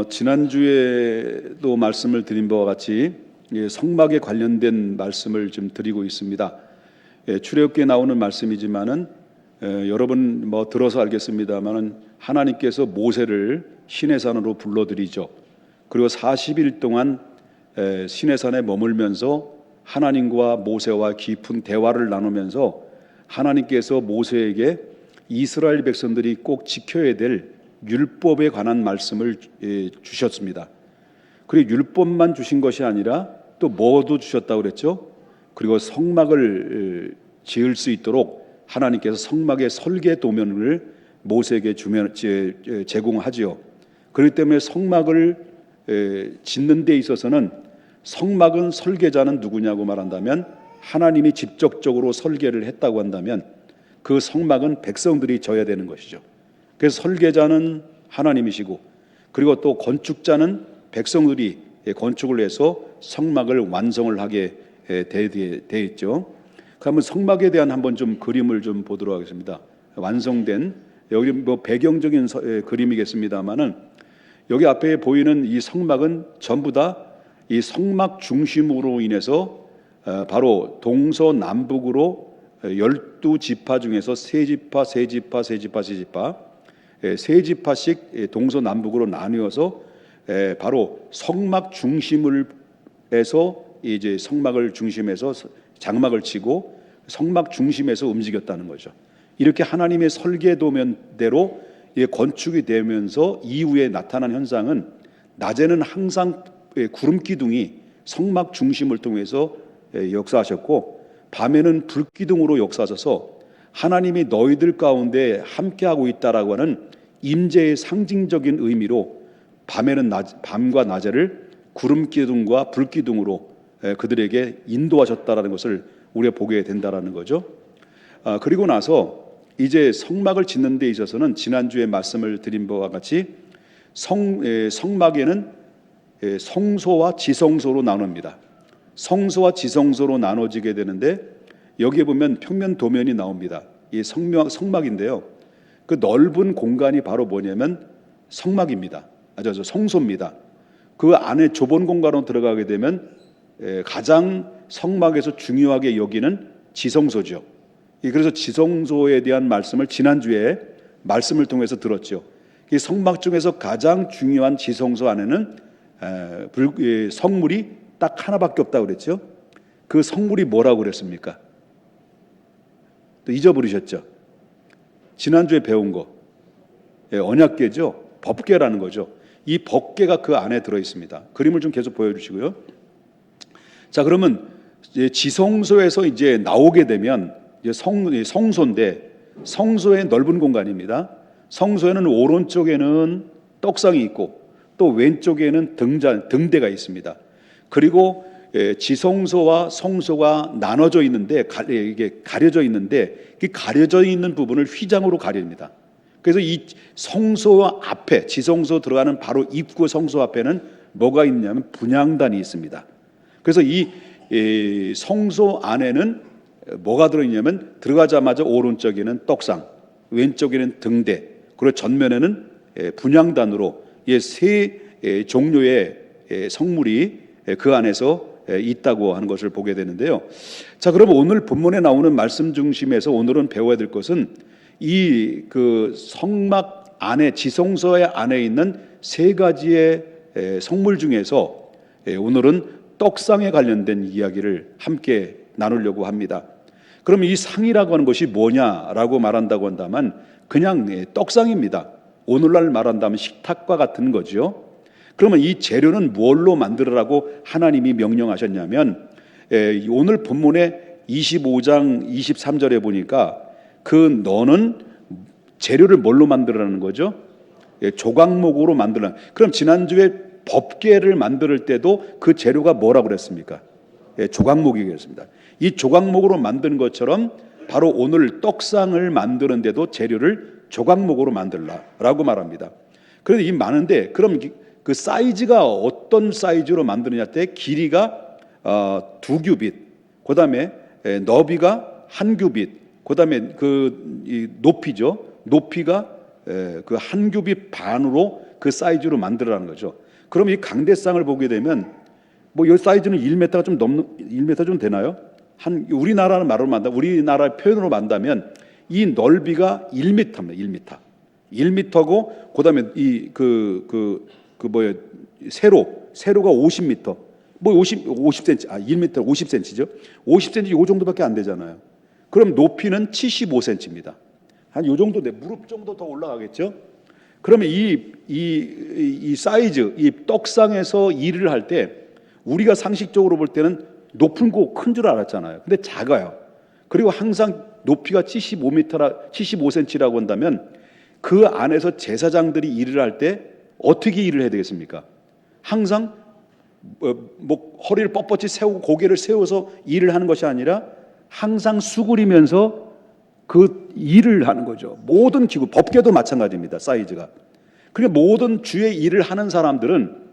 지난주에도 말씀을 드린 바와 같이 성막에 관련된 말씀을 좀 드리고 있습니다. 출애굽기에 나오는 말씀이지만은 여러분 들어서 알겠습니다만은 하나님께서 모세를 시내산으로 불러들이죠. 그리고 40일 동안 시내산에 머물면서 하나님과 모세와 깊은 대화를 나누면서 하나님께서 모세에게 이스라엘 백성들이 꼭 지켜야 될 율법에 관한 말씀을 주셨습니다. 그리고 율법만 주신 것이 아니라 또 뭐도 주셨다고 그랬죠? 그리고 성막을 지을 수 있도록 하나님께서 성막의 설계 도면을 모세에게 제공하지요. 그렇기 때문에 성막을 짓는 데 있어서는 성막은 설계자는 누구냐고 말한다면 하나님이 직접적으로 설계를 했다고 한다면 그 성막은 백성들이 져야 되는 것이죠. 그래서 설계자는 하나님이시고 그리고 또 건축자는 백성들이 건축을 해서 성막을 완성을 하게 돼 있죠. 그러면 성막에 대한 한번 좀 그림을 좀 보도록 하겠습니다. 완성된 여기 배경적인 그림이겠습니다만은 여기 앞에 보이는 이 성막은 전부 다 이 성막 중심으로 인해서 바로 동서남북으로 12지파 중에서 3지파씩 동서남북으로 나누어서 바로 성막 중심을 해서 이제 성막을 중심해서 장막을 치고 성막 중심에서 움직였다는 거죠. 이렇게 하나님의 설계도면대로 건축이 되면서 이후에 나타난 현상은 낮에는 항상 구름 기둥이 성막 중심을 통해서 역사하셨고 밤에는 불 기둥으로 역사하셔서 하나님이 너희들 가운데 함께하고 있다라고 하는 임재의 상징적인 의미로 밤과 낮에를 구름 기둥과 불 기둥으로 그들에게 인도하셨다라는 것을 우리가 보게 된다라는 거죠. 그리고 나서 이제 성막을 짓는 데 있어서는 지난주에 말씀을 드린 바와 같이 성막에는 성소와 지성소로 나눕니다. 성소와 지성소로 나눠지게 되는데 여기에 보면 평면 도면이 나옵니다. 이 성막인데요. 그 넓은 공간이 바로 뭐냐면 성막입니다. 성소입니다. 그 안에 좁은 공간으로 들어가게 되면 가장 성막에서 중요하게 여기는 지성소죠. 그래서 지성소에 대한 말씀을 지난주에 말씀을 통해서 들었죠. 이 성막 중에서 가장 중요한 지성소 안에는 성물이 딱 하나밖에 없다고 그랬죠. 그 성물이 뭐라고 그랬습니까? 또 잊어버리셨죠? 지난주에 배운 거 언약궤죠. 법궤라는 거죠. 이 법궤가 그 안에 들어있습니다. 그림을 좀 계속 보여주시고요. 자, 그러면 지성소에서 이제 나오게 되면 성소인데 성소의 넓은 공간입니다. 성소에는 오른쪽에는 떡상이 있고 또 왼쪽에는 등대가 있습니다. 그리고 지성소와 성소가 나눠져 있는데 이게 가려져 있는데 그 가려져 있는 부분을 휘장으로 가립니다. 그래서 이 성소 앞에 지성소 들어가는 바로 입구 성소 앞에는 뭐가 있냐면 분향단이 있습니다. 그래서 이 성소 안에는 뭐가 들어있냐면 들어가자마자 오른쪽에는 떡상, 왼쪽에는 등대, 그리고 전면에는 분향단으로 세 종류의 성물이 그 안에서 있다고 하는 것을 보게 되는데요. 자, 그럼 오늘 본문에 나오는 말씀 중심에서 오늘은 배워야 될 것은 이 그 성막 안에 지성소의 안에 있는 세 가지의 성물 중에서 오늘은 떡상에 관련된 이야기를 함께 나누려고 합니다. 그럼 이 상이라고 하는 것이 뭐냐라고 말한다고 한다면 그냥 떡상입니다. 오늘날 말한다면 식탁과 같은 거죠. 그러면 이 재료는 뭘로 만들으라고 하나님이 명령하셨냐면 오늘 본문의 25장 23절에 보니까 그 너는 재료를 뭘로 만들으라는 거죠? 조각목으로 만들라. 그럼 지난주에 법궤를 만들 때도 그 재료가 뭐라고 그랬습니까? 조각목이겠습니다. 이 조각목으로 만든 것처럼 바로 오늘 떡상을 만드는데도 재료를 조각목으로 만들라라고 말합니다. 그런데 이 많은데 그럼 그 사이즈가 어떤 사이즈로 만드느냐 때 길이가 2규빗, 그 다음에 너비가 1규빗, 그 다음에 그 높이죠. 높이가 그 한 규빗 반으로 그 사이즈로 만들어라는 거죠. 그럼 이 강대상을 보게 되면 뭐 이 사이즈는 1m가 좀 넘는 1m 좀 되나요? 한 우리나라 말로 만다 우리나라 표현으로 만다면 이 넓이가 1m입니다. 1m. 1m고 그다음에 이 뭐예요? 세로가 50m. 뭐 50cm. 1m 50cm죠. 50cm 요 정도밖에 안 되잖아요. 그럼 높이는 75cm입니다. 한 요 정도 돼. 무릎 정도 더 올라가겠죠? 그러면 이 사이즈, 이 떡상에서 일을 할 때 우리가 상식적으로 볼 때는 높은 거 큰 줄 알았잖아요. 근데 작아요. 그리고 항상 높이가 75cm라고 한다면 그 안에서 제사장들이 일을 할 때 어떻게 일을 해야 되겠습니까? 항상 뭐 허리를 뻣뻣이 세우고 고개를 세워서 일을 하는 것이 아니라 항상 수그리면서 그 일을 하는 거죠. 모든 기구, 법궤도 마찬가지입니다. 사이즈가. 그러니까 모든 주의 일을 하는 사람들은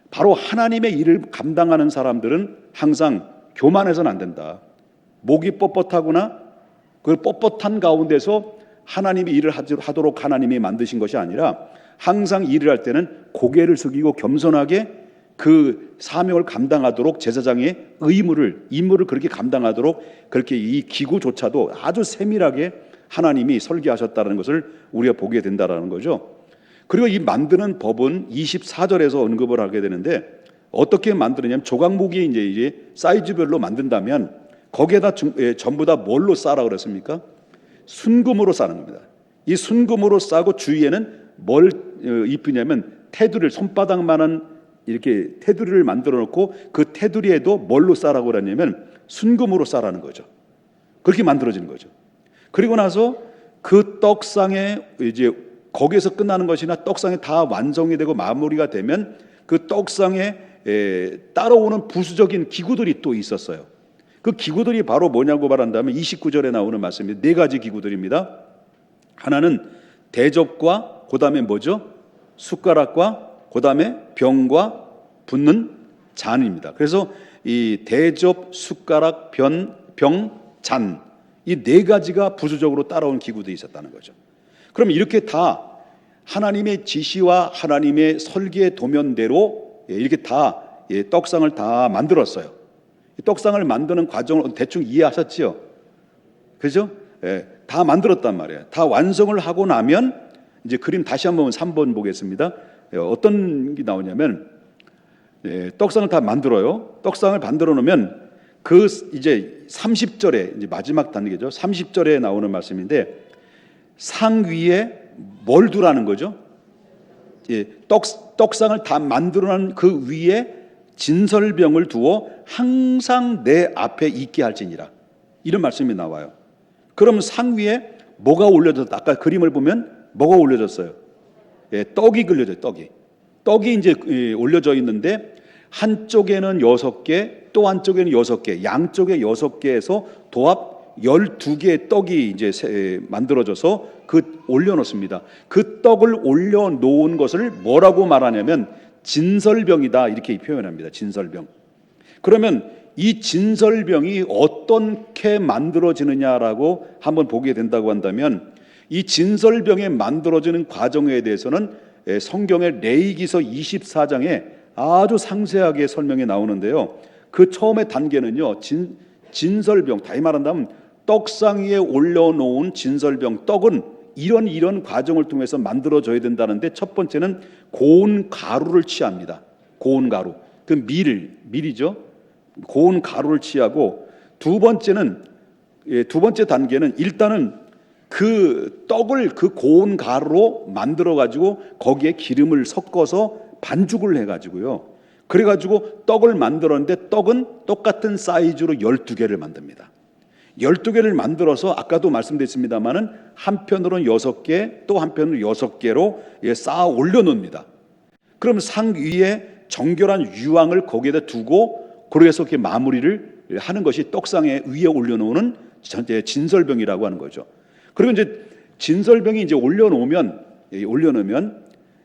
바로 하나님의 일을 감당하는 사람들은 항상 교만해서는 안 된다. 목이 뻣뻣하거나 그 뻣뻣한 가운데서 하나님이 일을 하도록 하나님이 만드신 것이 아니라 항상 일을 할 때는 고개를 숙이고 겸손하게 그 사명을 감당하도록 제사장의 임무를 그렇게 감당하도록 그렇게 이 기구조차도 아주 세밀하게 하나님이 설계하셨다는 것을 우리가 보게 된다라는 거죠. 그리고 이 만드는 법은 24절에서 언급을 하게 되는데 어떻게 만드느냐면 조각목이 이제 사이즈별로 만든다면 거기에다 전부 다 뭘로 싸라 그랬습니까? 순금으로 싸는 겁니다. 이 순금으로 싸고 주위에는 뭘 입히냐면 테두리를 손바닥만한 이렇게 테두리를 만들어 놓고 그 테두리에도 뭘로 싸라고 그러냐면 순금으로 싸라는 거죠. 그렇게 만들어지는 거죠. 그리고 나서 그 떡상에 이제 거기에서 끝나는 것이나 떡상이 다 완성이 되고 마무리가 되면 그 떡상에 따라오는 부수적인 기구들이 또 있었어요. 그 기구들이 바로 뭐냐고 말한다면 29절에 나오는 말씀입니다. 네 가지 기구들입니다. 하나는 대접과 그다음에 뭐죠? 숟가락과 그다음에 병과 붓는 잔입니다. 그래서 이 대접, 숟가락, 병, 잔 이 네 가지가 부수적으로 따라온 기구들이 있었다는 거죠. 그럼 이렇게 다 하나님의 지시와 하나님의 설계 도면대로 이렇게 다 떡상을 다 만들었어요. 떡상을 만드는 과정을 대충 이해하셨지요? 그죠? 다 만들었단 말이에요. 다 완성을 하고 나면 이제 그림 다시 한번 3번 보겠습니다. 어떤 게 나오냐면 떡상을 다 만들어요. 떡상을 만들어 놓으면 그 이제 30절에 이제 마지막 단계죠. 30절에 나오는 말씀인데 상 위에 뭘 두라는 거죠? 떡상을 다 만들어 놓은 그 위에 진설병을 두어 항상 내 앞에 있게 할지니라. 이런 말씀이 나와요. 그럼 상 위에 뭐가 올려졌다? 아까 그림을 보면 뭐가 올려졌어요? 떡이 걸려져요. 떡이 이제 올려져 있는데 한쪽에는 6개, 또 한쪽에는 6개, 양쪽에 6개에서 도합 12개의 떡이 이제 만들어져서 그 올려놓습니다. 그 떡을 올려놓은 것을 뭐라고 말하냐면 진설병이다 이렇게 표현합니다. 진설병. 그러면 이 진설병이 어떻게 만들어지느냐라고 한번 보게 된다고 한다면 이 진설병에 만들어지는 과정에 대해서는 성경의 레위기서 24장에 아주 상세하게 설명이 나오는데요. 그 처음의 단계는요. 진설병, 다시 말한다면 떡상 위에 올려놓은 진설병, 떡은 이런 과정을 통해서 만들어져야 된다는데 첫 번째는 고운 가루를 취합니다. 고운 가루, 그 밀이죠. 고운 가루를 취하고 두 번째 단계는 일단은 그 떡을 그 고운 가루로 만들어 가지고 거기에 기름을 섞어서 반죽을 해 가지고요. 그래 가지고 떡을 만들었는데 떡은 똑같은 사이즈로 12개를 만듭니다. 12개를 만들어서 아까도 말씀드렸습니다마는 한편으로는 6개, 또 한편으로 6개로 쌓아 올려놓습니다. 그럼 상 위에 정결한 유황을 거기에다 두고 그래서 이렇게 마무리를 하는 것이 떡상에 위에 올려놓는 진설병이라고 하는 거죠. 그리고 이제 진설병이 이제 올려놓으면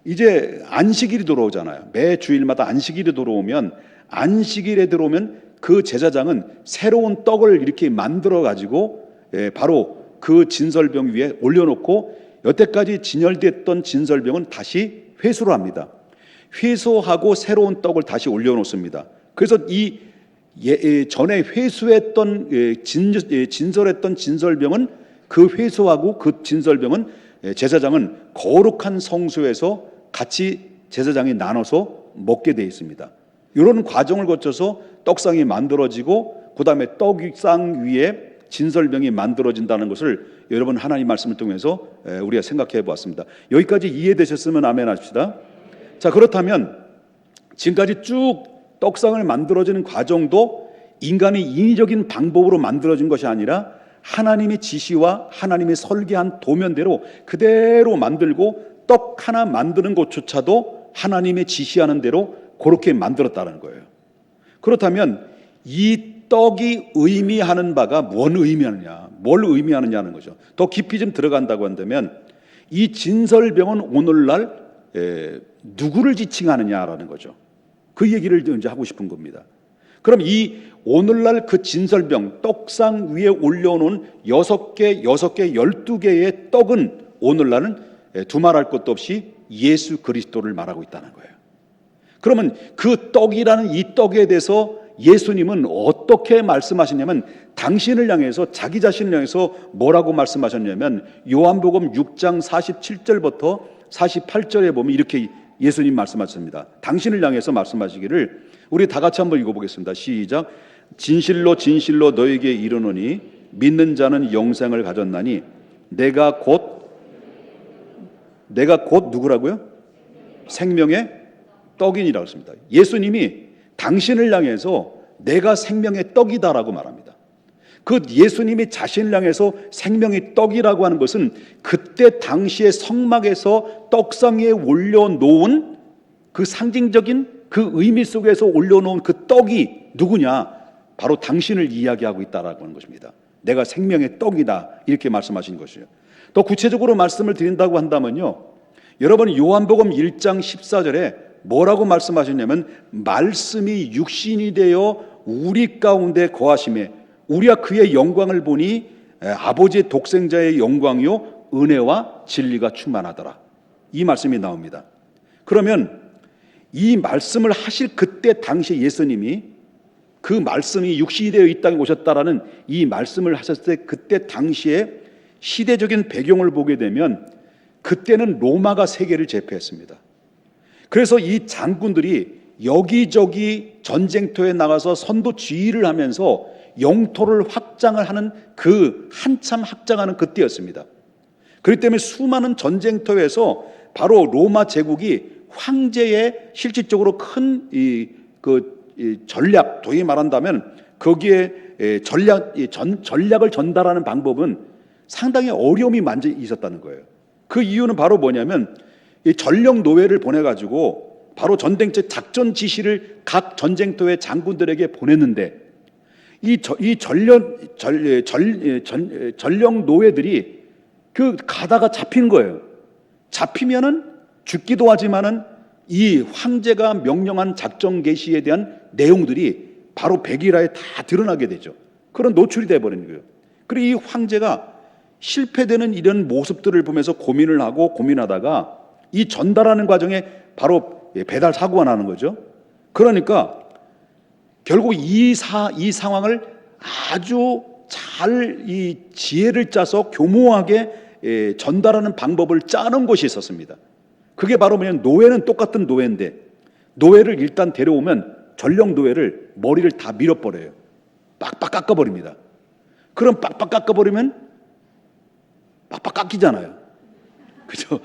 이제 안식일이 들어오잖아요. 매 주일마다 안식일이 들어오면 그 제사장은 새로운 떡을 이렇게 만들어 가지고 바로 그 진설병 위에 올려놓고 여태까지 진열됐던 진설병은 다시 회수를 합니다. 회수하고 새로운 떡을 다시 올려놓습니다. 그래서 이 전에 회수했던 진설했던 진설병은 그 회수하고 그 진설병은 제사장은 거룩한 성소에서 같이 제사장이 나눠서 먹게 되어 있습니다. 이런 과정을 거쳐서 떡상이 만들어지고 그 다음에 떡상 위에 진설병이 만들어진다는 것을 여러분 하나님 말씀을 통해서 우리가 생각해 보았습니다. 여기까지 이해되셨으면 아멘 합시다. 자, 그렇다면 지금까지 쭉 떡상을 만들어지는 과정도 인간의 인위적인 방법으로 만들어진 것이 아니라 하나님의 지시와 하나님의 설계한 도면대로 그대로 만들고 떡 하나 만드는 것조차도 하나님의 지시하는 대로 그렇게 만들었다는 거예요. 그렇다면 이 떡이 의미하는 바가 뭘 의미하느냐는 거죠. 더 깊이 좀 들어간다고 한다면 이 진설병은 오늘날 누구를 지칭하느냐라는 거죠. 그 얘기를 이제 하고 싶은 겁니다. 그럼 이 오늘날 그 진설병 떡상 위에 올려놓은 6개, 12개의 떡은 오늘날은 두말할 것도 없이 예수 그리스도를 말하고 있다는 거예요. 그러면 그 떡이라는 이 떡에 대해서 예수님은 어떻게 말씀하시냐면 당신을 향해서 자기 자신을 향해서 뭐라고 말씀하셨냐면 요한복음 6장 47절부터 48절에 보면 이렇게 예수님 말씀하셨습니다. 당신을 향해서 말씀하시기를 우리 다 같이 한번 읽어보겠습니다. 시작. 진실로 진실로 너에게 이르노니 믿는 자는 영생을 가졌나니 내가 곧 누구라고요? 생명의 떡이니라고 했습니다. 예수님이 당신을 향해서 내가 생명의 떡이다라고 말합니다. 그 예수님이 자신을 향해서 생명의 떡이라고 하는 것은 그때 당시의 성막에서 떡상 위에 올려놓은 그 상징적인 그 의미 속에서 올려놓은 그 떡이 누구냐? 바로 당신을 이야기하고 있다라고 하는 것입니다. 내가 생명의 떡이다 이렇게 말씀하신 것이에요. 더 구체적으로 말씀을 드린다고 한다면요, 여러분 요한복음 1장 14절에 뭐라고 말씀하셨냐면 말씀이 육신이 되어 우리 가운데 거하심에 우리가 그의 영광을 보니 아버지의 독생자의 영광이요 은혜와 진리가 충만하더라. 이 말씀이 나옵니다. 그러면 이 말씀을 하실 그때 당시에 예수님이 그 말씀이 육신이 되어 이 땅에 오셨다라는 이 말씀을 하셨을 때 그때 당시에 시대적인 배경을 보게 되면 그때는 로마가 세계를 제패했습니다. 그래서 이 장군들이 여기저기 전쟁터에 나가서 선도 지휘를 하면서 영토를 확장을 하는 그 한참 확장하는 그때였습니다. 그렇기 때문에 수많은 전쟁터에서 바로 로마 제국이 황제의 실질적으로 큰 전략, 도희 말한다면 거기에 전략을 전달하는 방법은 상당히 어려움이 많이 있었다는 거예요. 그 이유는 바로 뭐냐면 이 전력 노예를 보내가지고 바로 전쟁터 작전 지시를 각 전쟁터의 장군들에게 보냈는데 이 전력 노예들이 그 가다가 잡힌 거예요. 잡히면은 죽기도 하지만은 이 황제가 명령한 작전 개시에 대한 내용들이 바로 백일화에 다 드러나게 되죠. 그런 노출이 돼버리는 거예요. 그리고 이 황제가 실패되는 이런 모습들을 보면서 고민하다가 이 전달하는 과정에 바로 배달 사고가 나는 거죠. 그러니까 결국 이 상황을 아주 잘 이 지혜를 짜서 교모하게 전달하는 방법을 짜는 것이 있었습니다. 그게 바로 뭐냐면 노예는 똑같은 노예인데 노예를 일단 데려오면 전력 노예를 머리를 다 밀어버려요. 빡빡 깎아버립니다. 그럼 빡빡 깎아버리면 빡빡 깎이잖아요. 그죠?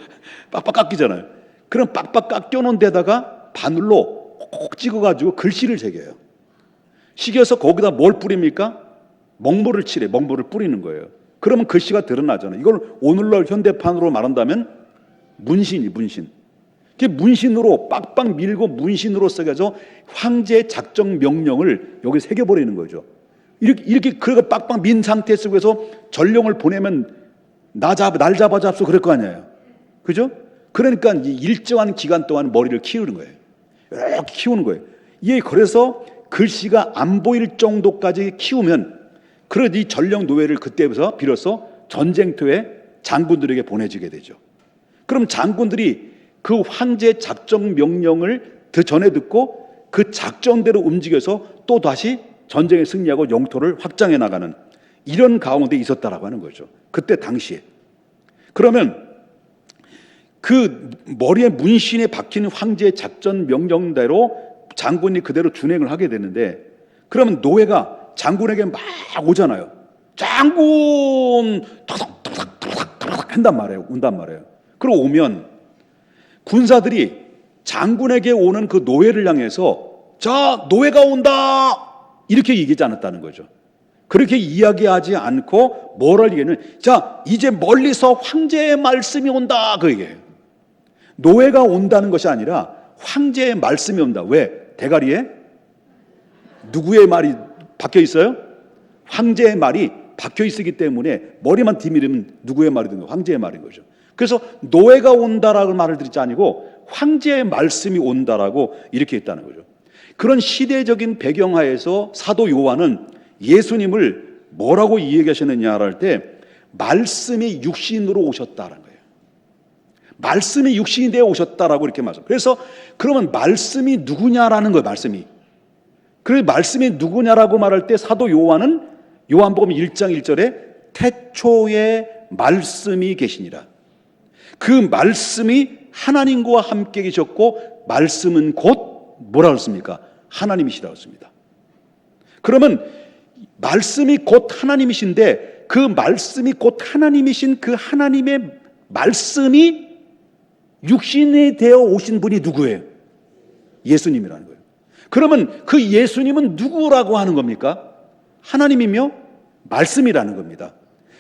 빡빡 깎이잖아요. 그럼 빡빡 깎여놓은 데다가 바늘로 콕 찍어가지고 글씨를 새겨요. 시겨서 거기다 뭘 뿌립니까? 먹물을 칠해. 먹물을 뿌리는 거예요. 그러면 글씨가 드러나잖아요. 이걸 오늘날 현대판으로 말한다면 문신. 그 문신으로 빡빡 밀고 문신으로 써가지고 황제의 작전 명령을 여기 새겨버리는 거죠. 이렇게 그거 빡빡 민 상태 속에서 전령을 보내면 날 잡아잡소 그럴 거 아니에요. 그죠? 그러니까 일정한 기간 동안 머리를 키우는 거예요. 이렇게 키우는 거예요. 이게 그래서 글씨가 안 보일 정도까지 키우면 그런 이 전력 노예를 그때부터 비로소 전쟁터에 장군들에게 보내지게 되죠. 그럼 장군들이 그 황제의 작전 명령을 전해 듣고 그 작전대로 움직여서 또 다시 전쟁에 승리하고 영토를 확장해 나가는 이런 가운데 있었다라고 하는 거죠. 그때 당시에. 그러면 그 머리에 문신에 박힌 황제의 작전 명령대로 장군이 그대로 준행을 하게 되는데, 그러면 노예가 장군에게 막 오잖아요. 장군! 탁탁탁탁탁탁 한단 말이에요. 온단 말이에요. 그러고 오면 군사들이 장군에게 오는 그 노예를 향해서 자, 노예가 온다! 이렇게 얘기하지 않았다는 거죠. 그렇게 이야기하지 않고 뭐를 얘기하는, 자, 이제 멀리서 황제의 말씀이 온다! 그 얘기예요. 노예가 온다는 것이 아니라 황제의 말씀이 온다. 왜? 대가리에 누구의 말이 박혀 있어요? 황제의 말이 박혀 있기 때문에 머리만 디미르면 누구의 말이든 황제의 말인 거죠. 그래서 노예가 온다라고 말을 드리지 아니고 황제의 말씀이 온다라고 이렇게 했다는 거죠. 그런 시대적인 배경하에서 사도 요한은 예수님을 뭐라고 이야기하셨느냐를 할 때 말씀이 육신으로 오셨다라는 거예요. 말씀이 육신이 되어 오셨다라고 이렇게 말씀. 그래서 그러면 말씀이 누구냐라는 거예요. 말씀이. 그래서 말씀이 누구냐라고 말할 때 사도 요한은 요한복음 1장 1절에 태초에 말씀이 계시니라. 그 말씀이 하나님과 함께 계셨고 말씀은 곧 뭐라 그랬습니까? 하나님이시라고 했습니다. 그러면 말씀이 곧 하나님이신데 그 말씀이 곧 하나님이신 그 하나님의 말씀이 육신이 되어 오신 분이 누구예요? 예수님이라는 거예요. 그러면 그 예수님은 누구라고 하는 겁니까? 하나님이며 말씀이라는 겁니다.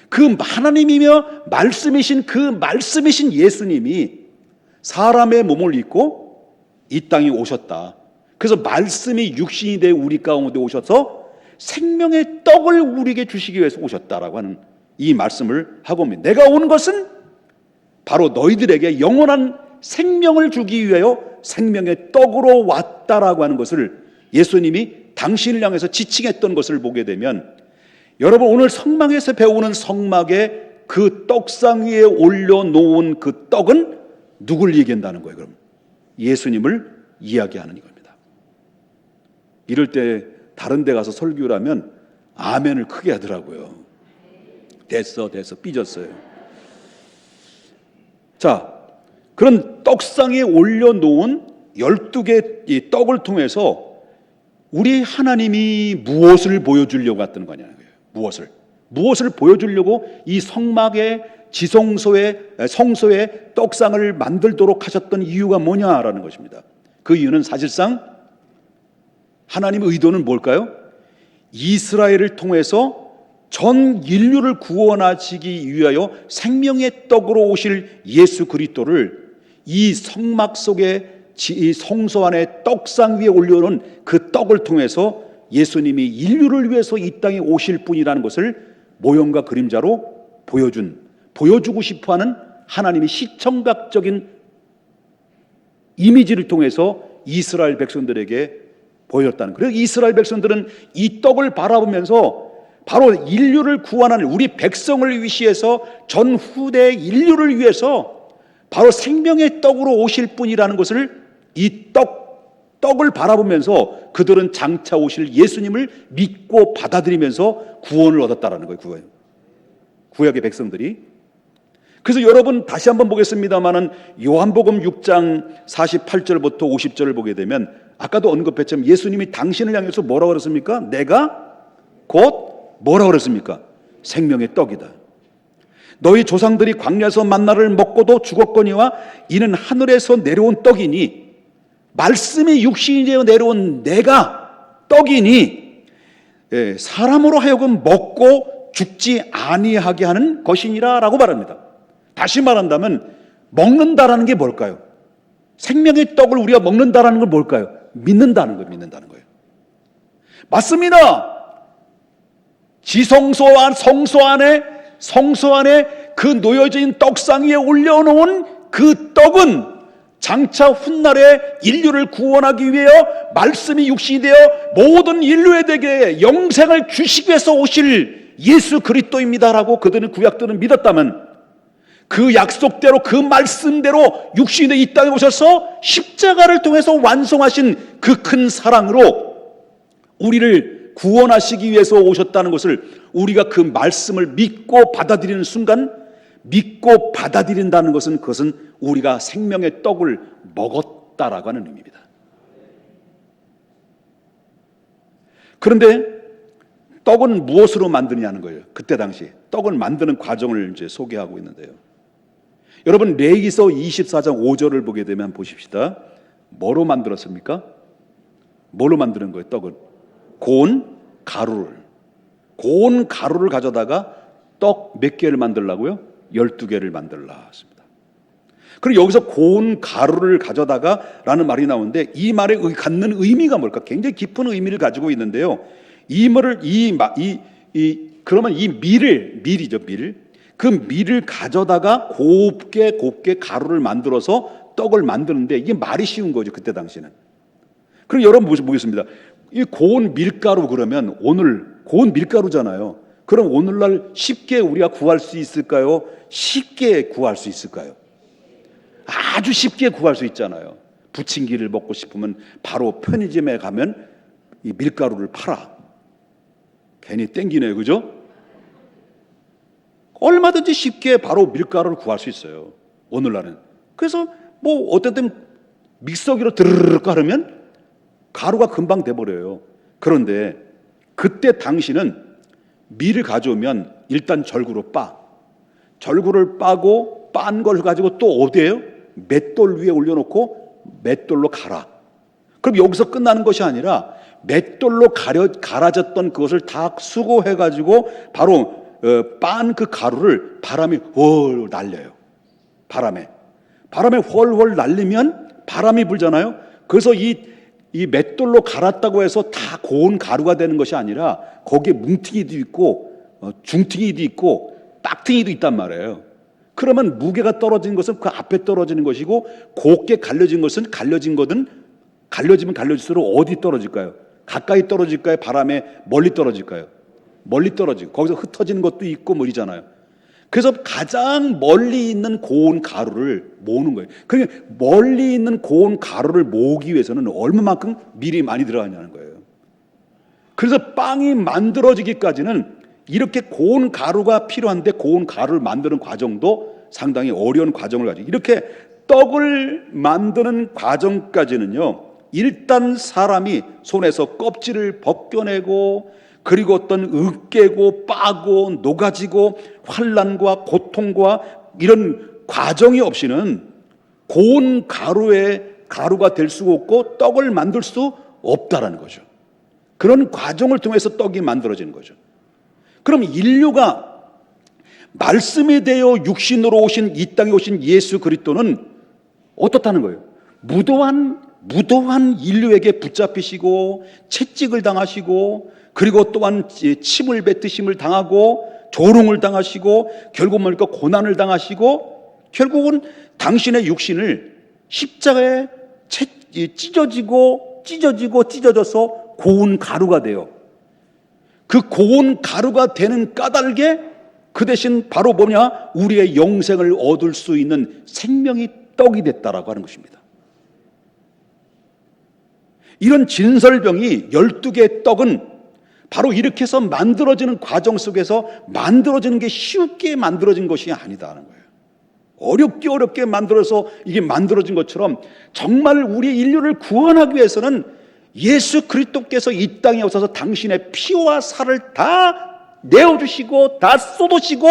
그 하나님이며 말씀이신 그 말씀이신 예수님이 사람의 몸을 입고 이 땅에 오셨다. 그래서 말씀이 육신이 되어 우리 가운데 오셔서 생명의 떡을 우리에게 주시기 위해서 오셨다라고 하는 이 말씀을 하고 옵니다. 내가 온 것은 바로 너희들에게 영원한 생명을 주기 위하여 생명의 떡으로 왔다라고 하는 것을 예수님이 당신을 향해서 지칭했던 것을 보게 되면, 여러분 오늘 성막에서 배우는 성막에 그 떡상 위에 올려놓은 그 떡은 누굴 얘기한다는 거예요? 그럼 예수님을 이야기하는 이겁니다. 이럴 때 다른 데 가서 설교를 하면 아멘을 크게 하더라고요. 됐어 삐졌어요. 자, 그런 떡상에 올려놓은 12개 이 떡을 통해서 우리 하나님이 무엇을 보여주려고 했던 거냐는 거예요. 무엇을 보여주려고 이 성막의 성소에 떡상을 만들도록 하셨던 이유가 뭐냐라는 것입니다. 그 이유는 사실상 하나님의 의도는 뭘까요? 이스라엘을 통해서 전 인류를 구원하시기 위하여 생명의 떡으로 오실 예수 그리스도를 이 성막 속에 이 성소 안에 떡상 위에 올려놓은 그 떡을 통해서 예수님이 인류를 위해서 이 땅에 오실 분이라는 것을 모형과 그림자로 보여주고 싶어하는 하나님의 시청각적인 이미지를 통해서 이스라엘 백성들에게 보였다는 거예요. 그래서 이스라엘 백성들은 이 떡을 바라보면서 바로 인류를 구원하는 우리 백성을 위시해서 전 후대 인류를 위해서 바로 생명의 떡으로 오실 분이라는 것을 이 떡을 바라보면서 그들은 장차 오실 예수님을 믿고 받아들이면서 구원을 얻었다라는 거예요. 구약의 백성들이. 그래서 여러분 다시 한번 보겠습니다마는 요한복음 6장 48절부터 50절을 보게 되면 아까도 언급했지만 예수님이 당신을 향해서 뭐라고 그랬습니까? 내가 곧 뭐라고 그랬습니까? 생명의 떡이다. 너희 조상들이 광야에서 만나를 먹고도 죽었거니와 이는 하늘에서 내려온 떡이니 말씀이 육신이 되어 내려온 내가 떡이니 사람으로 하여금 먹고 죽지 아니하게 하는 것이니라 라고 말합니다. 다시 말한다면 먹는다라는 게 뭘까요? 생명의 떡을 우리가 먹는다라는 건 뭘까요? 믿는다는 거예요. 맞습니다. 성소 안에 그 놓여진 떡상 위에 올려놓은 그 떡은 장차 훗날에 인류를 구원하기 위하여 말씀이 육신이 되어 모든 인류에게 영생을 주시기 위해서 오실 예수 그리스도입니다라고 그들은 구약들은 믿었다면, 그 약속대로 그 말씀대로 육신의 이 땅에 오셔서 십자가를 통해서 완성하신 그 큰 사랑으로 우리를 구원하시기 위해서 오셨다는 것을 우리가 그 말씀을 믿고 받아들이는 순간, 믿고 받아들인다는 것은 그것은 우리가 생명의 떡을 먹었다라고 하는 의미입니다. 그런데 떡은 무엇으로 만드냐는 거예요. 그때 당시 떡을 만드는 과정을 이제 소개하고 있는데요. 여러분 레위기서 24장 5절을 보게 되면 보십시다. 뭐로 만들었습니까? 뭐로 만드는 거예요? 떡은 고운 가루를 가져다가 떡 몇 개를 만들라고요? 12개를 만들라 했습니다. 그리고 여기서 고운 가루를 가져다가 라는 말이 나오는데 이 말에 갖는 의미가 뭘까? 굉장히 깊은 의미를 가지고 있는데요. 그러면 이 밀이죠, 그 밀을 가져다가 곱게 가루를 만들어서 떡을 만드는데 이게 말이 쉬운 거죠, 그때 당시는. 그럼 여러분 보겠습니다. 이 고운 밀가루 그러면 오늘 고운 밀가루잖아요. 그럼 오늘날 쉽게 우리가 구할 수 있을까요? 쉽게 구할 수 있을까요? 아주 쉽게 구할 수 있잖아요. 부침개를 먹고 싶으면 바로 편의점에 가면 이 밀가루를 팔아. 괜히 땡기네요, 그죠? 얼마든지 쉽게 바로 밀가루를 구할 수 있어요, 오늘날은. 그래서 뭐 어떤 때 믹서기로 드르르 깔으면 가루가 금방 돼버려요. 그런데 그때 당시는 밀을 가져오면 일단 절구로 절구를 빠고 빤 걸 가지고 또 어디에요? 맷돌 위에 올려놓고 맷돌로 갈아. 그럼 여기서 끝나는 것이 아니라 맷돌로 갈아졌던 그것을 다 수거해가지고 바로 빤 그 가루를 바람이 훨 날려요. 바람에 훨훨 날리면 바람이 불잖아요. 그래서 이 맷돌로 갈았다고 해서 다 고운 가루가 되는 것이 아니라 거기에 뭉퉁이도 있고 중퉁이도 있고 빡퉁이도 있단 말이에요. 그러면 무게가 떨어진 것은 그 앞에 떨어지는 것이고 곱게 갈려지면 갈려질수록 어디 떨어질까요? 가까이 떨어질까요? 바람에 멀리 떨어질까요? 멀리 떨어지고 거기서 흩어지는 것도 있고 뭐이잖아요. 그래서 가장 멀리 있는 고운 가루를 모으는 거예요. 그러니까 멀리 있는 고운 가루를 모으기 위해서는 얼마만큼 밀이 많이 들어가냐는 거예요. 그래서 빵이 만들어지기까지는 이렇게 고운 가루가 필요한데 고운 가루를 만드는 과정도 상당히 어려운 과정을 가지고 이렇게 떡을 만드는 과정까지는요, 일단 사람이 손에서 껍질을 벗겨내고 그리고 어떤 으깨고 빠고 녹아지고 환난과 고통과 이런 과정이 없이는 고운 가루가 될 수가 없고 떡을 만들 수 없다라는 거죠. 그런 과정을 통해서 떡이 만들어지는 거죠. 그럼 인류가 말씀에 대해 육신으로 오신 이 땅에 오신 예수 그리스도는 어떻다는 거예요? 무도한 인류에게 붙잡히시고 채찍을 당하시고 그리고 또한 침을 뱉으심을 당하고 조롱을 당하시고 결국 뭡니까? 고난을 당하시고 결국은 당신의 육신을 십자가에 찢어져서 고운 가루가 돼요. 그 고운 가루가 되는 까닭에 그 대신 바로 뭐냐? 우리의 영생을 얻을 수 있는 생명이 떡이 됐다라고 하는 것입니다. 이런 진설병이 12개의 떡은 바로 이렇게 해서 만들어지는 과정 속에서 만들어지는 게 쉽게 만들어진 것이 아니다는 거예요. 어렵게 만들어서 이게 만들어진 것처럼 정말 우리 인류를 구원하기 위해서는 예수 그리스도께서 이 땅에 오셔서 당신의 피와 살을 다 내어주시고 다 쏟으시고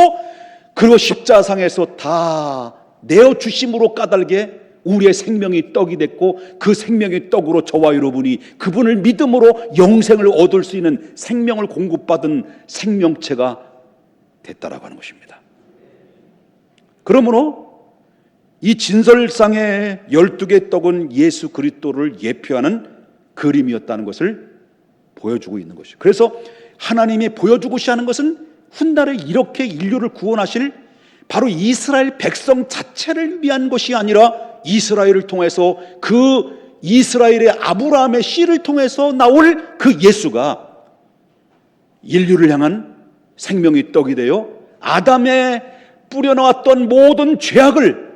그리고 십자상에서 다 내어주심으로 까닭에 우리의 생명이 떡이 됐고 그 생명의 떡으로 저와 여러분이 그분을 믿음으로 영생을 얻을 수 있는 생명을 공급받은 생명체가 됐다라고 하는 것입니다. 그러므로 이 진설상의 12개 떡은 예수 그리스도를 예표하는 그림이었다는 것을 보여주고 있는 것이죠. 그래서 하나님이 보여주고자 하는 것은 훗날에 이렇게 인류를 구원하실 바로 이스라엘 백성 자체를 위한 것이 아니라 이스라엘을 통해서 그 이스라엘의 아브라함의 씨를 통해서 나올 그 예수가 인류를 향한 생명의 떡이 되어 아담의 뿌려놓았던 모든 죄악을,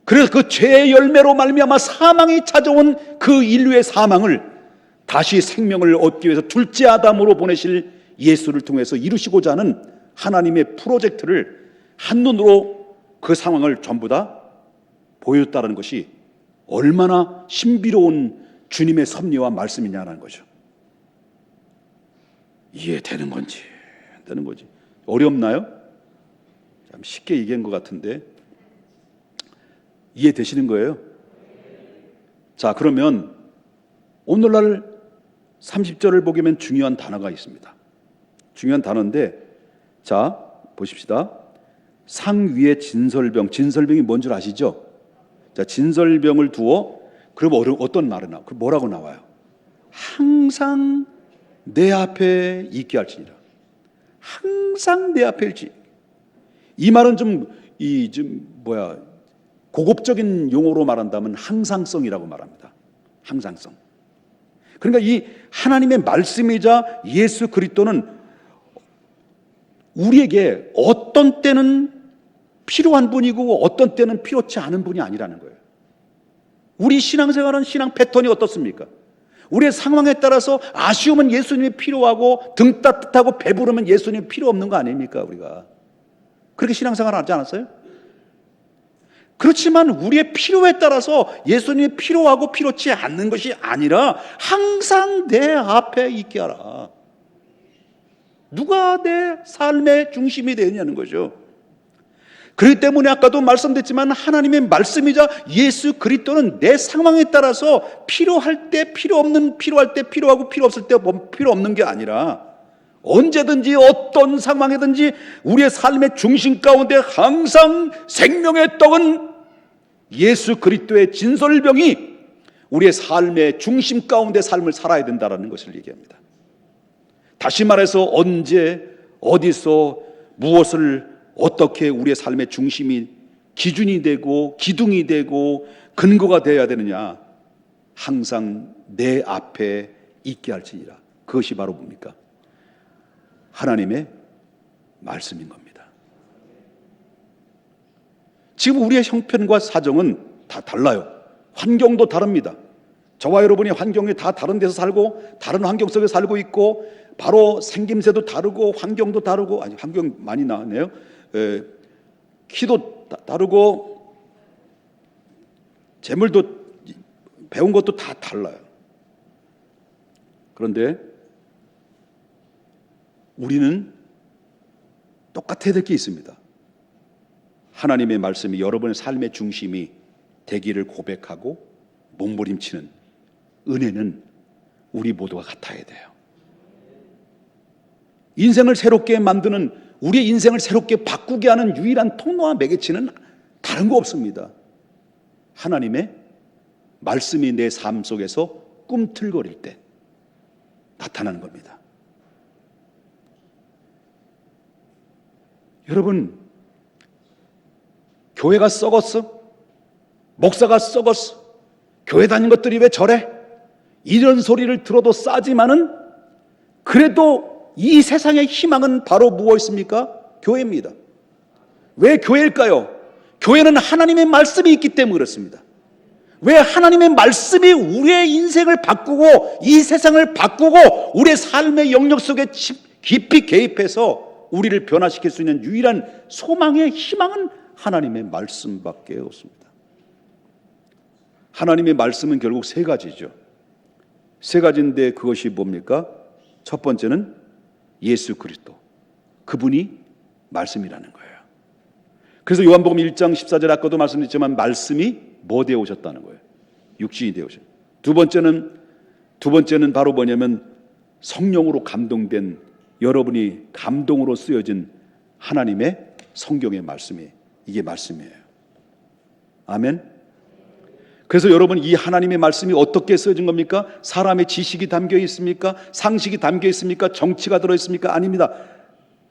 그래서 그 죄의 열매로 말미암아 사망이 찾아온 그 인류의 사망을 다시 생명을 얻기 위해서 둘째 아담으로 보내실 예수를 통해서 이루시고자 하는 하나님의 프로젝트를 한눈으로 그 상황을 전부 다 보여줬다는 것이 얼마나 신비로운 주님의 섭리와 말씀이냐는 거죠. 이해되는 건지 안 되는 건지 어렵나요? 참 쉽게 얘기한 것 같은데 이해되시는 거예요? 자, 그러면 오늘날 30절을 보게 되면 중요한 단어가 있습니다. 중요한 단어인데, 자 보십시다. 상 위에 진설병, 진설병이 뭔 줄 아시죠? 자, 진설병을 두어, 그럼 어떤 말이 나와요? 뭐라고 나와요? 항상 내 앞에 있게 할지니라. 항상 내 앞에 있지. 이 말은 고급적인 용어로 말한다면 항상성이라고 말합니다. 항상성. 그러니까 이 하나님의 말씀이자 예수 그리스도는 우리에게 어떤 때는 필요한 분이고 어떤 때는 필요치 않은 분이 아니라는 거예요. 우리 신앙생활은 신앙 패턴이 어떻습니까? 우리의 상황에 따라서 아쉬우면 예수님이 필요하고 등 따뜻하고 배부르면 예수님이 필요 없는 거 아닙니까? 우리가 그렇게 신앙생활 하지 않았어요? 그렇지만 우리의 필요에 따라서 예수님이 필요하고 필요치 않는 것이 아니라 항상 내 앞에 있게 하라. 누가 내 삶의 중심이 되느냐는 거죠. 그렇기 때문에 아까도 말씀드렸지만 하나님의 말씀이자 예수 그리스도는 내 상황에 따라서 필요할 때 필요 없는, 필요할 때 필요하고 필요 없을 때 필요 없는 게 아니라 언제든지 어떤 상황이든지 우리의 삶의 중심 가운데 항상 생명의 떡은 예수 그리스도의 진설병이 우리의 삶의 중심 가운데 삶을 살아야 된다는 것을 얘기합니다. 다시 말해서 언제 어디서 무엇을 어떻게 우리의 삶의 중심이 기준이 되고 기둥이 되고 근거가 되어야 되느냐, 항상 내 앞에 있게 할지니라. 그것이 바로 뭡니까? 하나님의 말씀인 겁니다. 지금 우리의 형편과 사정은 다 달라요. 환경도 다릅니다. 저와 여러분이 환경이 다 다른 데서 살고 다른 환경 속에 살고 있고, 바로 생김새도 다르고 환경도 다르고, 아니 환경 많이 나왔네요. 키도 다르고 재물도 배운 것도 다 달라요. 그런데 우리는 똑같아야 될 게 있습니다. 하나님의 말씀이 여러분의 삶의 중심이 되기를 고백하고 몸부림치는 은혜는 우리 모두가 같아야 돼요. 인생을 새롭게 만드는, 우리의 인생을 새롭게 바꾸게 하는 유일한 통로와 매개체는 다른 거 없습니다. 하나님의 말씀이 내 삶 속에서 꿈틀거릴 때 나타나는 겁니다. 여러분, 교회가 썩었어? 목사가 썩었어? 교회 다닌 것들이 왜 저래? 이런 소리를 들어도 싸지만은 그래도 이 세상의 희망은 바로 무엇입니까? 교회입니다. 왜 교회일까요? 교회는 하나님의 말씀이 있기 때문에 그렇습니다. 왜 하나님의 말씀이 우리의 인생을 바꾸고 이 세상을 바꾸고 우리의 삶의 영역 속에 깊이 개입해서 우리를 변화시킬 수 있는 유일한 소망의 희망은 하나님의 말씀밖에 없습니다. 하나님의 말씀은 결국 세 가지죠. 세 가지인데 그것이 뭡니까? 첫 번째는 예수 그리스도, 그분이 말씀이라는 거예요. 그래서 요한복음 1장 14절 아까도 말씀드렸지만 말씀이 뭐 되어 오셨다는 거예요? 육신이 되어 오셨어요. 두 번째는 바로 뭐냐면 성령으로 감동된, 여러분이 감동으로 쓰여진 하나님의 성경의 말씀이, 이게 말씀이에요. 아멘. 그래서 여러분, 이 하나님의 말씀이 어떻게 쓰여진 겁니까? 사람의 지식이 담겨 있습니까? 상식이 담겨 있습니까? 정치가 들어 있습니까? 아닙니다.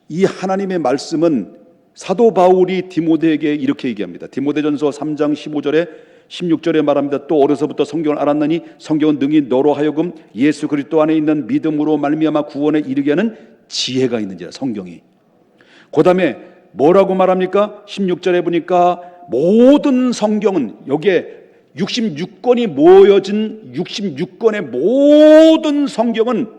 이 하나님의 말씀은 사도 바울이 디모데에게 이렇게 얘기합니다. 디모데전서 3장 15절에 16절에 말합니다. 또 어려서부터 성경을 알았나니 성경은 능히 너로 하여금 예수 그리스도 안에 있는 믿음으로 말미암아 구원에 이르게 하는 지혜가 있는지라. 성경이. 그 다음에 뭐라고 말합니까? 16절에 보니까 모든 성경은, 여기에 66권이 모여진 66권의 모든 성경은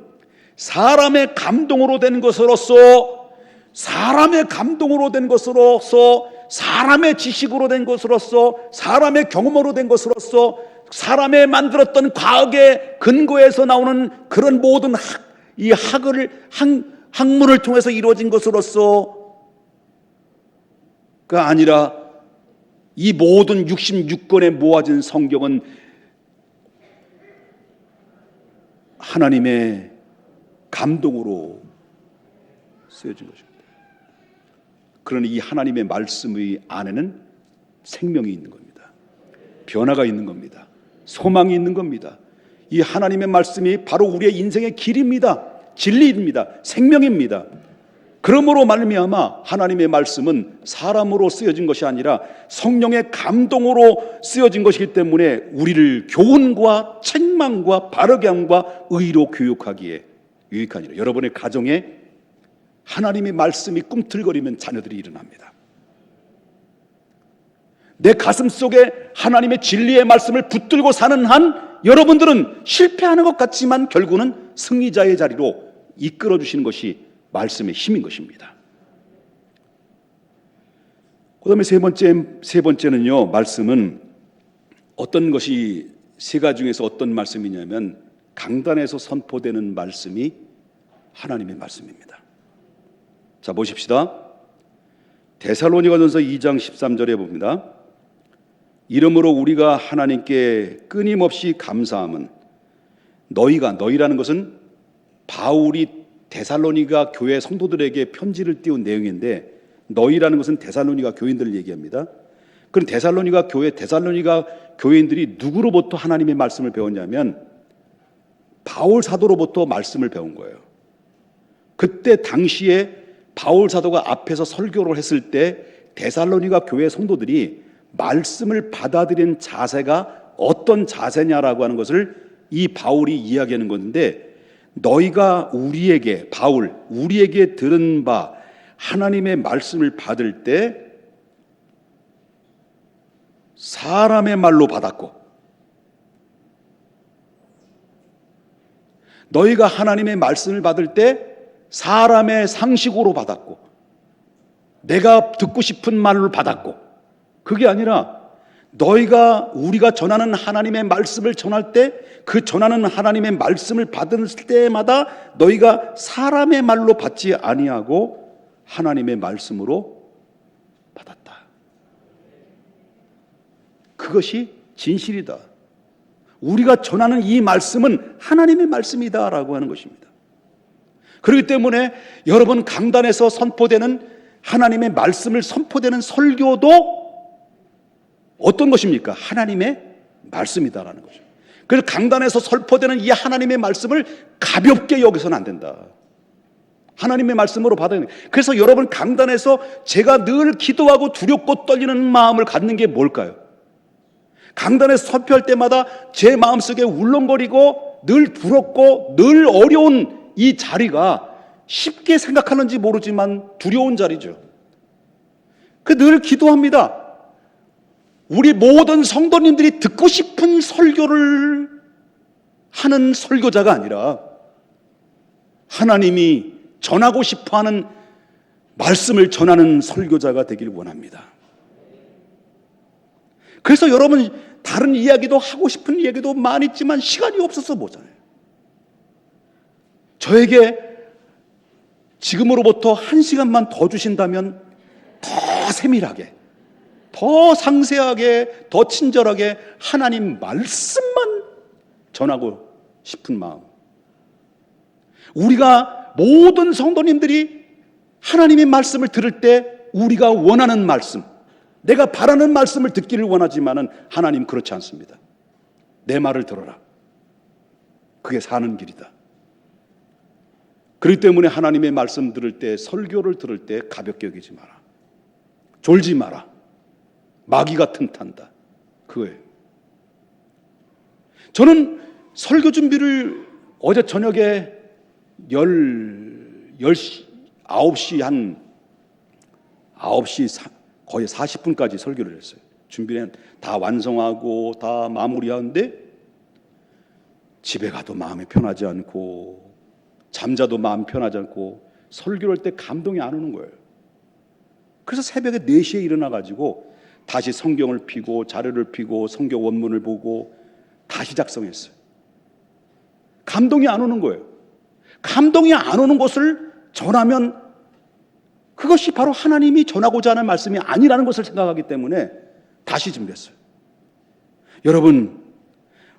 사람의 감동으로 된 것으로서, 사람의 감동으로 된 것으로서, 사람의 지식으로 된 것으로서, 사람의 경험으로 된 것으로서, 사람의 만들었던 과학의 근거에서 나오는 그런 모든 학문을 통해서 이루어진 것으로서가 아니라, 이 모든 66권에 모아진 성경은 하나님의 감동으로 쓰여진 것입니다. 그러니 이 하나님의 말씀의 안에는 생명이 있는 겁니다. 변화가 있는 겁니다. 소망이 있는 겁니다. 이 하나님의 말씀이 바로 우리의 인생의 길입니다. 진리입니다. 생명입니다. 그러므로 말미암아 하나님의 말씀은 사람으로 쓰여진 것이 아니라 성령의 감동으로 쓰여진 것이기 때문에 우리를 교훈과 책망과 바르게 함과 의로 교육하기에 유익하니라. 여러분의 가정에 하나님의 말씀이 꿈틀거리면 자녀들이 일어납니다. 내 가슴 속에 하나님의 진리의 말씀을 붙들고 사는 한 여러분들은 실패하는 것 같지만 결국은 승리자의 자리로 이끌어 주시는 것이 말씀의 힘인 것입니다. 그 다음에 세 번째는요, 말씀은 어떤 것이, 세 가지 중에서 어떤 말씀이냐면 강단에서 선포되는 말씀이 하나님의 말씀입니다. 자, 보십시다. 데살로니가전서 2장 13절에 봅니다. 이러므로 우리가 하나님께 끊임없이 감사함은 너희라는 것은 바울이 데살로니가 교회 성도들에게 편지를 띄운 내용인데, 너희라는 것은 데살로니가 교인들을 얘기합니다. 그럼 데살로니가 교인들이 누구로부터 하나님의 말씀을 배웠냐면 바울 사도로부터 말씀을 배운 거예요. 그때 당시에 바울 사도가 앞에서 설교를 했을 때 데살로니가 교회 성도들이 말씀을 받아들인 자세가 어떤 자세냐라고 하는 것을 이 바울이 이야기하는 건데, 너희가 우리에게 들은 바 하나님의 말씀을 받을 때 사람의 말로 받았고, 너희가 하나님의 말씀을 받을 때 사람의 상식으로 받았고, 내가 듣고 싶은 말로 받았고, 그게 아니라 우리가 전하는 하나님의 말씀을 전할 때 그 전하는 하나님의 말씀을 받을 때마다 너희가 사람의 말로 받지 아니하고 하나님의 말씀으로 받았다. 그것이 진실이다. 우리가 전하는 이 말씀은 하나님의 말씀이다라고 하는 것입니다. 그렇기 때문에 여러분, 강단에서 선포되는 하나님의 말씀을 선포되는 설교도 어떤 것입니까? 하나님의 말씀이다라는 거죠. 그래서 강단에서 선포되는 이 하나님의 말씀을 가볍게 여기서는 안 된다. 하나님의 말씀으로 받아야 돼. 그래서 여러분, 강단에서 제가 늘 기도하고 두렵고 떨리는 마음을 갖는 게 뭘까요? 강단에서 선포할 때마다 제 마음속에 울렁거리고 늘 부럽고 늘 어려운 이 자리가 쉽게 생각하는지 모르지만 두려운 자리죠. 늘 기도합니다. 우리 모든 성도님들이 듣고 싶은 설교를 하는 설교자가 아니라 하나님이 전하고 싶어하는 말씀을 전하는 설교자가 되기를 원합니다. 그래서 여러분, 다른 이야기도 하고 싶은 이야기도 많이 있지만 시간이 없어서 못하네요. 저에게 지금으로부터 1시간만 더 주신다면 더 세밀하게, 더 상세하게, 더 친절하게 하나님 말씀만 전하고 싶은 마음. 우리가 모든 성도님들이 하나님의 말씀을 들을 때 우리가 원하는 말씀, 내가 바라는 말씀을 듣기를 원하지만은 하나님 그렇지 않습니다. 내 말을 들어라. 그게 사는 길이다. 그렇기 때문에 하나님의 말씀 들을 때, 설교를 들을 때 가볍게 여기지 마라. 졸지 마라. 마귀가 틈탄다. 그거예요. 저는 설교 준비를 어제 저녁에 9시 한 9시 거의 40분까지 설교를 했어요. 준비는 다 완성하고 다 마무리하는데 집에 가도 마음이 편하지 않고 잠자도 마음 편하지 않고 설교를 할 때 감동이 안 오는 거예요. 그래서 새벽에 4시에 일어나가지고 다시 성경을 펴고 자료를 펴고 성경 원문을 보고 다시 작성했어요. 감동이 안 오는 거예요. 감동이 안 오는 것을 전하면 그것이 바로 하나님이 전하고자 하는 말씀이 아니라는 것을 생각하기 때문에 다시 준비했어요. 여러분,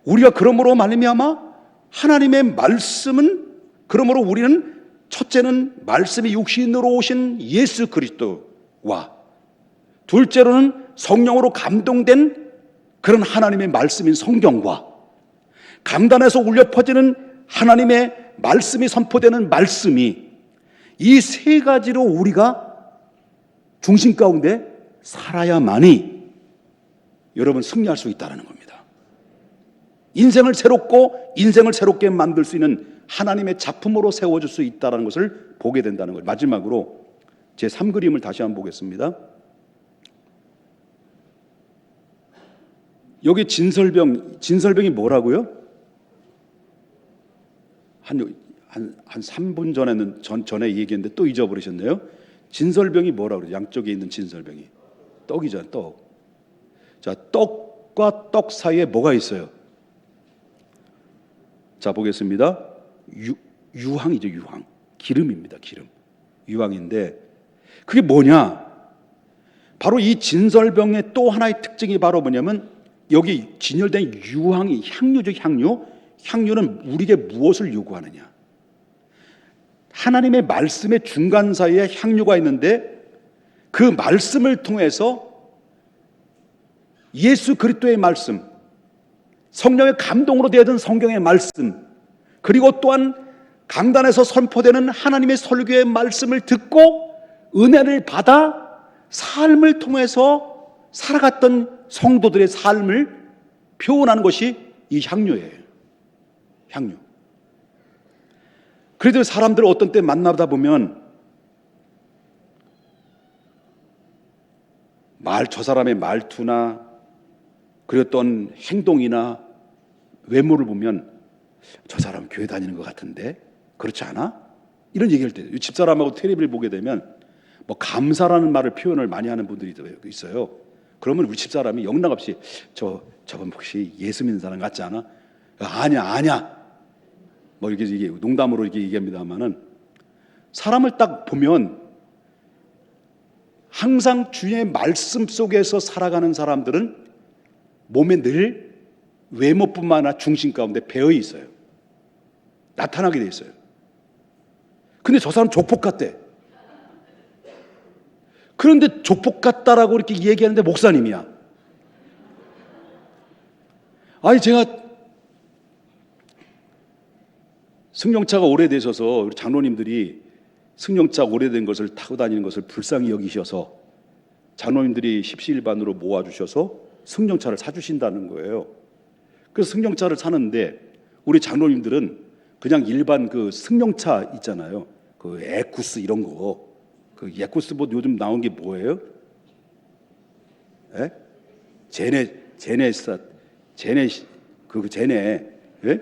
우리가 그러므로 말미암아 하나님의 말씀은, 그러므로 우리는 첫째는 말씀이 육신으로 오신 예수 그리스도와 둘째로는 성령으로 감동된 그런 하나님의 말씀인 성경과 강단에서 울려 퍼지는 하나님의 말씀이 선포되는 말씀이, 이 세 가지로 우리가 중심 가운데 살아야만이 여러분 승리할 수 있다는 겁니다. 인생을 새롭고 인생을 새롭게 만들 수 있는 하나님의 작품으로 세워줄 수 있다는 것을 보게 된다는 거예요. 마지막으로 제 3그림을 다시 한번 보겠습니다. 여기 진설병이 뭐라고요? 한 3분 전에 얘기했는데 또 잊어버리셨네요. 진설병이 뭐라고 그러죠? 양쪽에 있는 진설병이 떡이잖아요. 떡. 자, 떡과 떡 사이에 뭐가 있어요? 자, 보겠습니다. 유황이죠. 유황. 기름입니다. 기름. 유황인데 그게 뭐냐? 바로 이 진설병의 또 하나의 특징이 바로 뭐냐면 여기 진열된 유황이 향유죠. 향유. 향유는 우리에게 무엇을 요구하느냐? 하나님의 말씀의 중간 사이에 향유가 있는데 그 말씀을 통해서 예수 그리스도의 말씀, 성령의 감동으로 되어진 성경의 말씀, 그리고 또한 강단에서 선포되는 하나님의 설교의 말씀을 듣고 은혜를 받아 삶을 통해서 살아갔던 성도들의 삶을 표현하는 것이 이 향유예요. 향유. 그래도 사람들을 어떤 때 만나다 보면 저 사람의 말투나 그리고 어떤 행동이나 외모를 보면 저 사람 교회 다니는 것 같은데 그렇지 않아? 이런 얘기할 때 집사람하고 텔레비를 보게 되면 뭐 감사라는 말을 표현을 많이 하는 분들이 있어요. 그러면 우리 집사람이 영락없이 저분 혹시 예수 믿는 사람 같지 않아? 아니야. 뭐 이게 농담으로 이렇게 얘기합니다만은 사람을 딱 보면 항상 주의 말씀 속에서 살아가는 사람들은 몸에 늘 외모뿐만 아니라 중심 가운데 배어 있어요. 나타나게 돼 있어요. 근데 저 사람 조폭 같대. 그런데 조폭 같다라고 이렇게 얘기하는데 목사님이야. 아니 제가 승용차가 오래되셔서 우리 장로님들이 승용차 오래된 것을 타고 다니는 것을 불쌍히 여기셔서 장로님들이 십시일반으로 모아주셔서 승용차를 사주신다는 거예요. 그래서 승용차를 사는데 우리 장로님들은 그냥 일반 그 승용차 있잖아요. 그 에쿠스 이런 거. 그 에쿠스 뭐 요즘 나온 게 뭐예요? 예? 제네 예?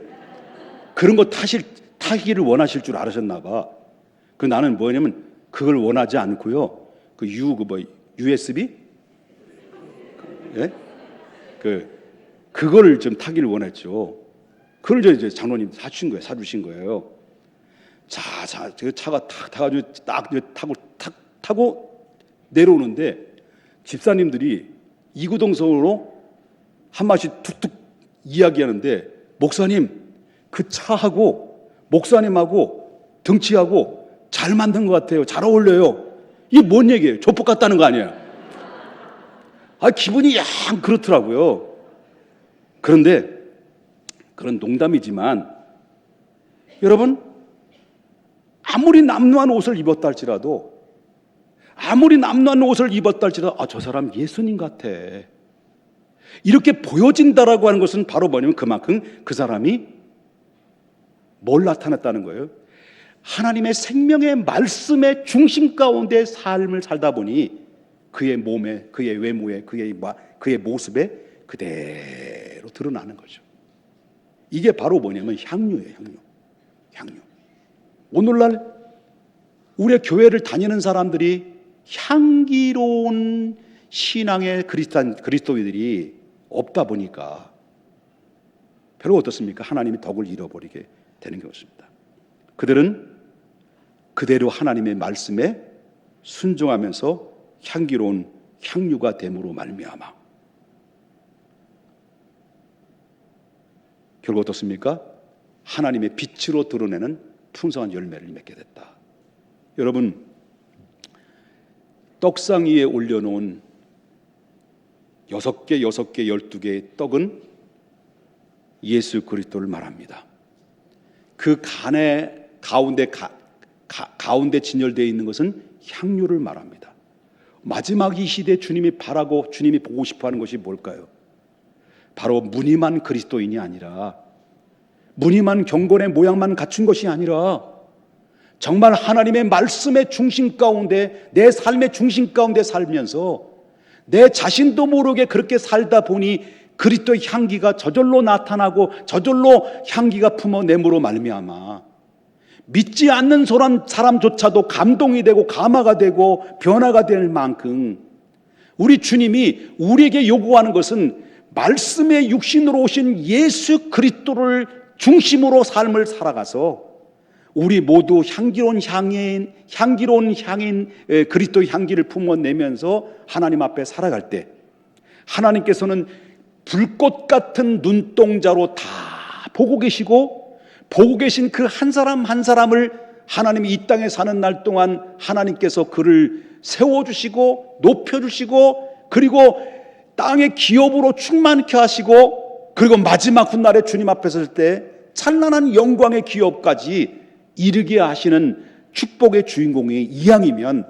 그런 거 타기를 원하실 줄 아셨나 봐. 그 나는 뭐냐면 그걸 원하지 않고요. USB? 예? 그거를 좀 타기를 원했죠. 그걸 이제 장로님 사주신 거예요. 자, 그 차가 탁 타가지고 타고 내려오는데 집사님들이 이구동성으로 한 마디씩 툭툭 이야기하는데 목사님 그 차하고 목사님하고 덩치하고 잘 만든 것 같아요. 잘 어울려요. 이게 뭔 얘기예요? 조폭 같다는 거 아니에요? 기분이 양 그렇더라고요. 그런데 그런 농담이지만 여러분 아무리 남루한 옷을 입었다 할지라도 저 사람 예수님 같아 이렇게 보여진다라고 하는 것은 바로 뭐냐면 그만큼 그 사람이 뭘 나타냈다는 거예요? 하나님의 생명의 말씀의 중심 가운데 삶을 살다 보니 그의 몸에, 그의 외모에, 그의 모습에 그대로 드러나는 거죠. 이게 바로 뭐냐면 향유예요. 향유. 오늘날 우리의 교회를 다니는 사람들이 향기로운 신앙의 그리스도인들이 없다 보니까 별로 어떻습니까? 하나님이 덕을 잃어버리게 되는 것입니다. 그들은 그대로 하나님의 말씀에 순종하면서 향기로운 향유가 됨으로 말미암아 결국 어떻습니까? 하나님의 빛으로 드러내는 풍성한 열매를 맺게 됐다. 여러분, 떡상 위에 올려놓은 6개, 12개의 떡은 예수 그리스도를 말합니다. 그 간의 가운데 진열되어 있는 것은 향유를 말합니다. 마지막 이 시대에 주님이 바라고 주님이 보고 싶어하는 것이 뭘까요? 바로 무늬만 그리스도인이 아니라, 무늬만 경건의 모양만 갖춘 것이 아니라 정말 하나님의 말씀의 중심 가운데, 내 삶의 중심 가운데 살면서 내 자신도 모르게 그렇게 살다 보니 그리스도의 향기가 저절로 나타나고 저절로 향기가 품어냄으로 말미암아 믿지 않는 사람조차도 감동이 되고 감화가 되고 변화가 될 만큼 우리 주님이 우리에게 요구하는 것은 말씀의 육신으로 오신 예수 그리스도를 중심으로 삶을 살아가서 우리 모두 향기로운 향인 그리스도의 향기를 품어내면서 하나님 앞에 살아갈 때 하나님께서는 불꽃 같은 눈동자로 다 보고 계신 그 한 사람 한 사람을 하나님이 이 땅에 사는 날 동안 하나님께서 그를 세워주시고 높여주시고 그리고 땅의 기업으로 충만케 하시고 그리고 마지막 훗날에 주님 앞에 설 때 찬란한 영광의 기업까지 이르게 하시는 축복의 주인공이 이왕이면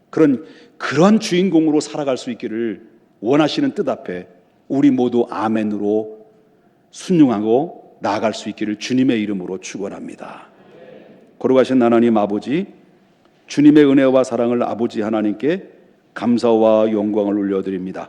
그런 주인공으로 살아갈 수 있기를 원하시는 뜻 앞에 우리 모두 아멘으로 순종하고 나아갈 수 있기를 주님의 이름으로 축원합니다. 거룩하신 하나님 아버지, 주님의 은혜와 사랑을 아버지 하나님께 감사와 영광을 올려드립니다.